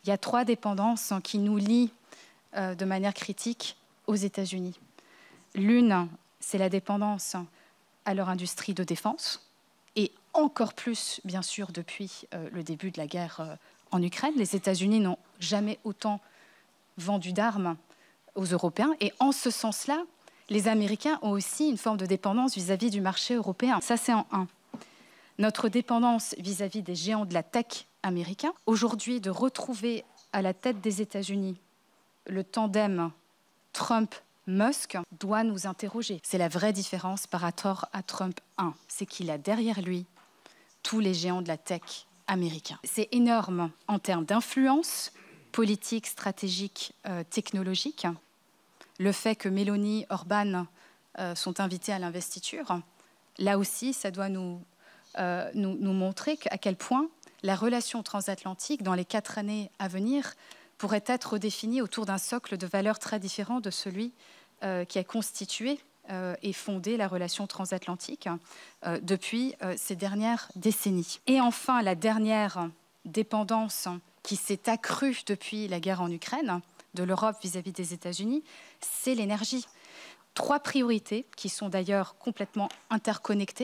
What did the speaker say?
Il y a 3 dépendances qui nous lient de manière critique aux États-Unis. L'une, c'est la dépendance à leur industrie de défense, et encore plus, bien sûr, depuis le début de la guerre en Ukraine. Les États-Unis n'ont jamais autant vendu d'armes aux Européens, et en ce sens-là, les Américains ont aussi une forme de dépendance vis-à-vis du marché européen. Ça, c'est en un. Notre dépendance vis-à-vis des géants de la tech américains. Aujourd'hui, de retrouver à la tête des États-Unis le tandem Trump-Musk doit nous interroger. C'est la vraie différence par rapport à Trump 1. C'est qu'il a derrière lui tous les géants de la tech américains. C'est énorme en termes d'influence politique, stratégique, technologique. Le fait que Meloni, Orban sont invités à l'investiture, là aussi, ça doit nous montrer à quel point la relation transatlantique, dans les 4 années à venir, pourrait être redéfinie autour d'un socle de valeurs très différent de celui qui a constitué et fondé la relation transatlantique depuis ces dernières décennies. Et enfin, la dernière dépendance qui s'est accrue depuis la guerre en Ukraine, de l'Europe vis-à-vis des États-Unis, c'est l'énergie. 3 priorités qui sont d'ailleurs complètement interconnectées.